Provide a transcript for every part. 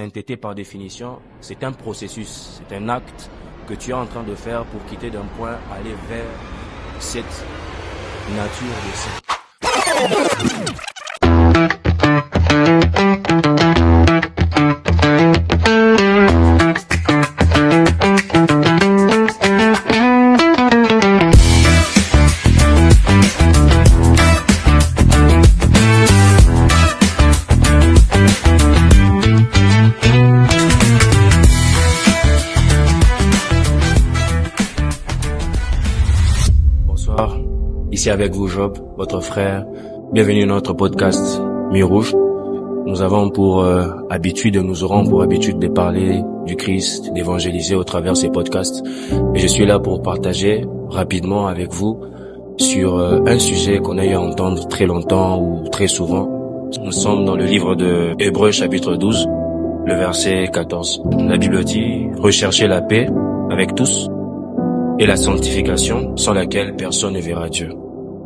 Sainteté, par définition, c'est un processus, c'est un acte que tu es en train de faire pour quitter d'un point, aller vers cette nature de saint. Ici avec vous Job, votre frère. Bienvenue dans notre podcast Mur Rouge. Nous aurons pour habitude de parler du Christ, d'évangéliser au travers ces podcasts. Et je suis là pour partager rapidement avec vous sur un sujet qu'on a eu à entendre très longtemps ou très souvent. Nous sommes dans le livre de Hébreux chapitre 12, le verset 14. La Bible dit « Recherchez la paix avec tous et la sanctification sans laquelle personne ne verra Dieu ».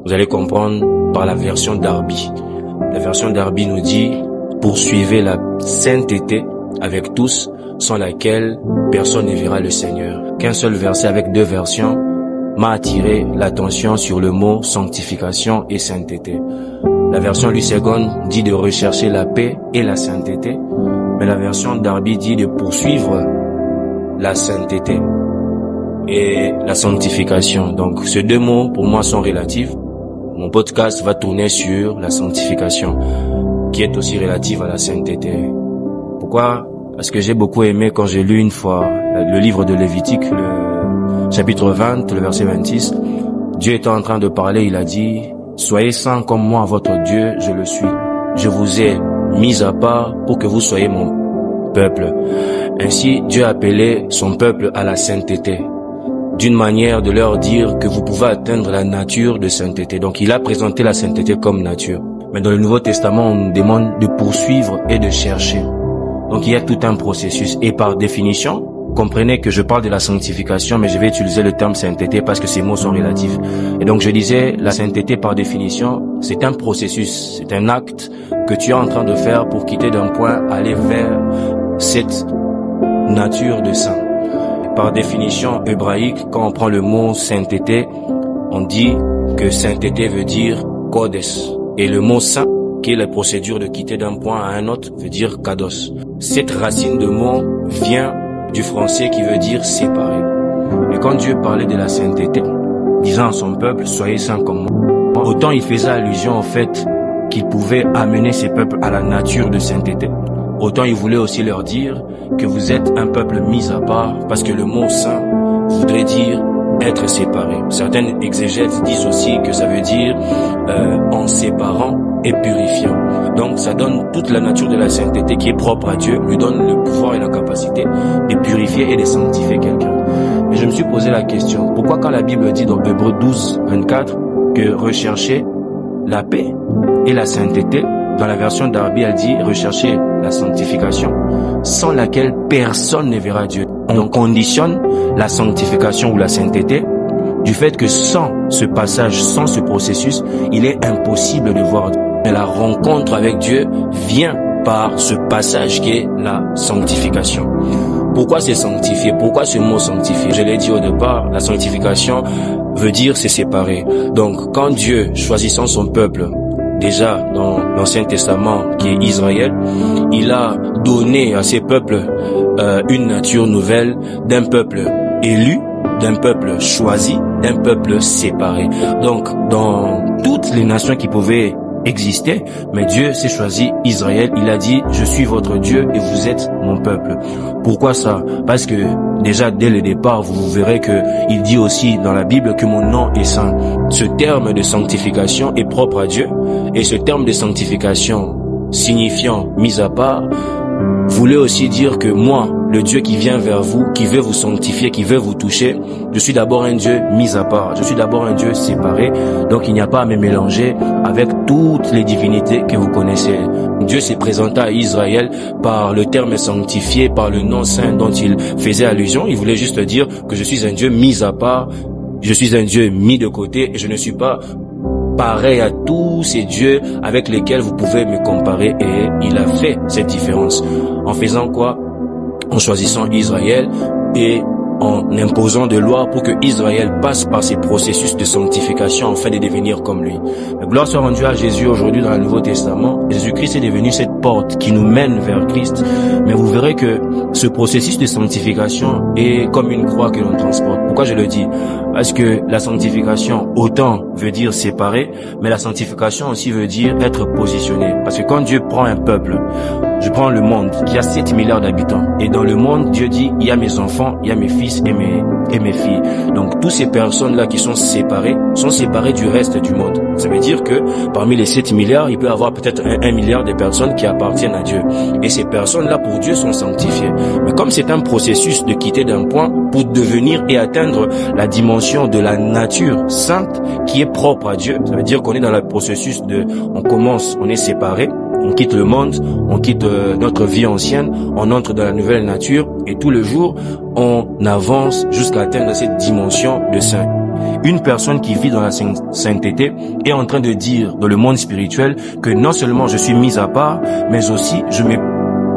Vous allez comprendre par la version Darby. La version Darby nous dit « Poursuivez la sainteté avec tous, sans laquelle personne ne verra le Seigneur ». Qu'un seul verset avec deux versions m'a attiré l'attention sur le mot sanctification et sainteté. La version Louis II dit de rechercher la paix et la sainteté, mais la version Darby dit de poursuivre la sainteté et la sanctification. Donc ces deux mots pour moi sont relatifs. Mon podcast va tourner sur la sanctification, qui est aussi relative à la sainteté. Pourquoi? Parce que j'ai beaucoup aimé quand j'ai lu une fois le livre de Lévitique, le chapitre 20, le verset 26. Dieu étant en train de parler, il a dit « Soyez saints comme moi, votre Dieu, je le suis. Je vous ai mis à part pour que vous soyez mon peuple. » Ainsi, Dieu a appelé son peuple à la sainteté, d'une manière de leur dire que vous pouvez atteindre la nature de sainteté. Donc il a présenté la sainteté comme nature. Mais dans le Nouveau Testament, on nous demande de poursuivre et de chercher. Donc il y a tout un processus. Et par définition, comprenez que je parle de la sanctification, mais je vais utiliser le terme sainteté parce que ces mots sont relatifs. Et donc je disais, la sainteté par définition, c'est un processus, c'est un acte que tu es en train de faire pour quitter d'un point, aller vers cette nature de saint. Par définition hébraïque, quand on prend le mot sainteté, on dit que sainteté veut dire kodesh. Et le mot saint, qui est la procédure de quitter d'un point à un autre, veut dire kados. Cette racine de mot vient du français qui veut dire séparer. Et quand Dieu parlait de la sainteté, disant à son peuple, soyez saints comme moi, autant il faisait allusion au fait qu'il pouvait amener ses peuples à la nature de sainteté. Autant il voulait aussi leur dire que vous êtes un peuple mis à part, parce que le mot saint voudrait dire être séparé. Certaines exégètes disent aussi que ça veut dire en séparant et purifiant. Donc ça donne toute la nature de la sainteté qui est propre à Dieu, lui donne le pouvoir et la capacité de purifier et de sanctifier quelqu'un. Mais je me suis posé la question, pourquoi quand la Bible dit dans Hébreux 12, 24 que rechercher la paix et la sainteté, dans la version Darby, elle dit rechercher la sanctification, sans laquelle personne ne verra Dieu. On conditionne la sanctification ou la sainteté du fait que sans ce passage, sans ce processus, il est impossible de voir Dieu. Mais la rencontre avec Dieu vient par ce passage qui est la sanctification. Pourquoi c'est sanctifié? Pourquoi ce mot sanctifié? Je l'ai dit au départ, la sanctification veut dire se séparer. Donc quand Dieu, choisissant son peuple, déjà dans l'Ancien Testament qui est Israël, il a donné à ces peuples une nature nouvelle d'un peuple élu, d'un peuple choisi, d'un peuple séparé. Donc dans toutes les nations qui pouvaient exister, mais Dieu s'est choisi Israël. Il a dit, je suis votre Dieu et vous êtes mon peuple. Pourquoi ça? Parce que déjà dès le départ, vous verrez que il dit aussi dans la Bible que mon nom est saint. Ce terme de sanctification est propre à Dieu, et ce terme de sanctification signifiant mis à part voulait aussi dire que moi, le Dieu qui vient vers vous, qui veut vous sanctifier, qui veut vous toucher, je suis d'abord un Dieu mis à part, je suis d'abord un Dieu séparé, donc il n'y a pas à me mélanger avec toutes les divinités que vous connaissez. Dieu s'est présenté à Israël par le terme sanctifié, par le nom saint dont il faisait allusion. Il voulait juste dire que je suis un Dieu mis à part, je suis un Dieu mis de côté et je ne suis pas pareil à tous ces dieux avec lesquels vous pouvez me comparer. Et il a fait cette différence. En faisant quoi? En choisissant Israël et en imposant des lois pour que Israël passe par ces processus de sanctification afin de devenir comme lui. La gloire soit rendue à Jésus aujourd'hui dans le Nouveau Testament. Jésus-Christ est devenu cette porte qui nous mène vers Christ. Mais vous verrez que ce processus de sanctification est comme une croix que l'on transporte. Pourquoi je le dis? Parce que la sanctification, autant veut dire séparer, mais la sanctification aussi veut dire être positionné. Parce que quand Dieu prend un peuple, je prends le monde qui a 7 milliards d'habitants. Et dans le monde, Dieu dit, il y a mes enfants, il y a mes fils et mes filles. Donc, toutes ces personnes-là qui sont séparées du reste du monde. Ça veut dire que parmi les 7 milliards, il peut y avoir peut-être 1 milliard de personnes qui appartiennent à Dieu. Et ces personnes-là, pour Dieu, sont sanctifiées. Mais comme c'est un processus de quitter d'un point pour devenir et atteindre la dimension de la nature sainte qui est propre à Dieu, ça veut dire qu'on est dans le processus on est séparé. On quitte le monde, on quitte notre vie ancienne, on entre dans la nouvelle nature et tous les jours, on avance jusqu'à atteindre cette dimension de saint. Une personne qui vit dans la sainteté est en train de dire dans le monde spirituel que non seulement je suis mis à part, mais aussi je me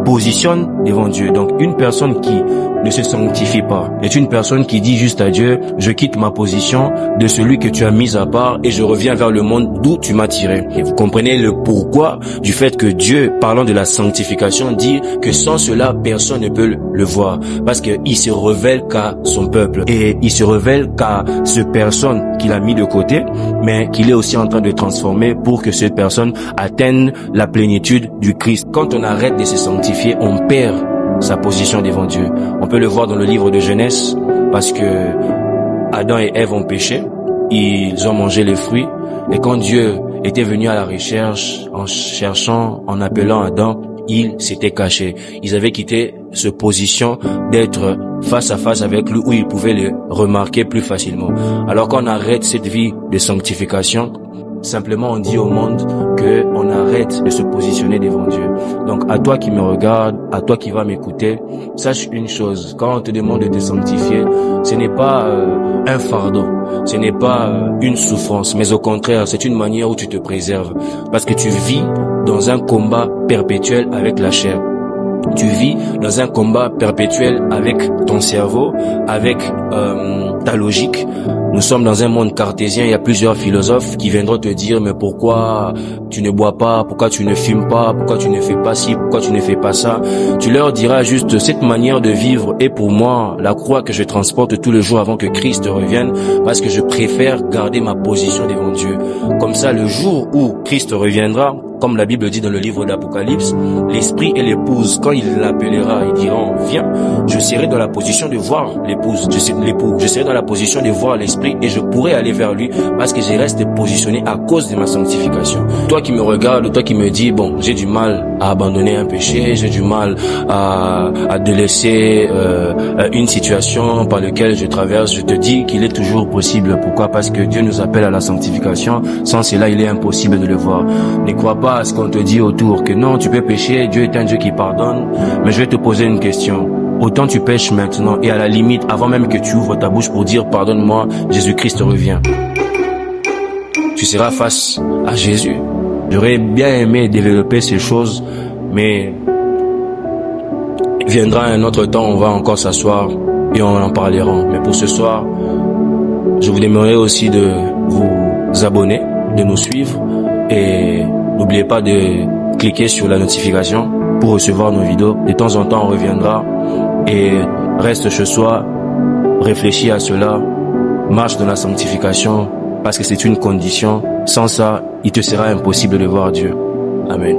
positionne devant Dieu. Donc une personne qui ne se sanctifie pas est une personne qui dit juste à Dieu, je quitte ma position de celui que tu as mis à part et je reviens vers le monde d'où tu m'as tiré. Et vous comprenez le pourquoi du fait que Dieu, parlant de la sanctification, dit que sans cela, personne ne peut le voir. Parce qu'il se révèle qu'à son peuple et il se révèle qu'à cette personne qu'il a mis de côté, mais qu'il est aussi en train de transformer pour que cette personne atteigne la plénitude du Christ. Quand on arrête de se sanctifier, on perd sa position devant Dieu. On peut le voir dans le livre de Genèse, parce que Adam et Ève ont péché, ils ont mangé les fruits, et quand Dieu était venu à la recherche, en cherchant, en appelant Adam, il s'était caché. Ils avaient quitté cette position d'être face à face avec lui, où ils pouvaient le remarquer plus facilement. Alors qu'on arrête cette vie de sanctification, simplement on dit au monde que on arrête de se positionner devant Dieu. Donc à toi qui me regarde, à toi qui vas m'écouter, sache une chose, quand on te demande de te sanctifier, ce n'est pas un fardeau, ce n'est pas une souffrance, mais au contraire, c'est une manière où tu te préserves. Parce que tu vis dans un combat perpétuel avec la chair. Tu vis dans un combat perpétuel avec ton cerveau, avec ta logique. Nous sommes dans un monde cartésien, il y a plusieurs philosophes qui viendront te dire mais pourquoi tu ne bois pas, pourquoi tu ne fumes pas, pourquoi tu ne fais pas ci, pourquoi tu ne fais pas ça. Tu leur diras juste cette manière de vivre est pour moi la croix que je transporte tous les jours avant que Christ revienne, parce que je préfère garder ma position devant Dieu. Comme ça, le jour où Christ reviendra, comme la Bible dit dans le livre d'Apocalypse, l'esprit et l'épouse, quand il l'appellera, ils diront, viens, je serai dans la position de voir l'épouse, l'époux, je serai dans la position de voir l'esprit et je pourrai aller vers lui parce que je reste positionné à cause de ma sanctification. Toi qui me regardes, toi qui me dis, bon, j'ai du mal à abandonner un péché, j'ai du mal à délaisser une situation par laquelle je traverse, je te dis qu'il est toujours possible. Pourquoi? Parce que Dieu nous appelle à la sanctification. Sans cela, il est impossible de le voir. Ne crois pas à ce qu'on te dit autour, que non, tu peux pécher, Dieu est un Dieu qui pardonne. Mais je vais te poser une question. Autant tu pêches maintenant et à la limite, avant même que tu ouvres ta bouche pour dire pardonne-moi, Jésus-Christ revient. Tu seras face à Jésus. J'aurais bien aimé développer ces choses, mais viendra un autre temps, on va encore s'asseoir et on en parlera. Mais pour ce soir, je vous demanderai aussi de vous abonner, de nous suivre et n'oubliez pas de cliquer sur la notification pour recevoir nos vidéos. De temps en temps, on reviendra et reste chez soi, réfléchis à cela, marche dans la sanctification parce que c'est une condition. Sans ça, il te sera impossible de voir Dieu. Amen.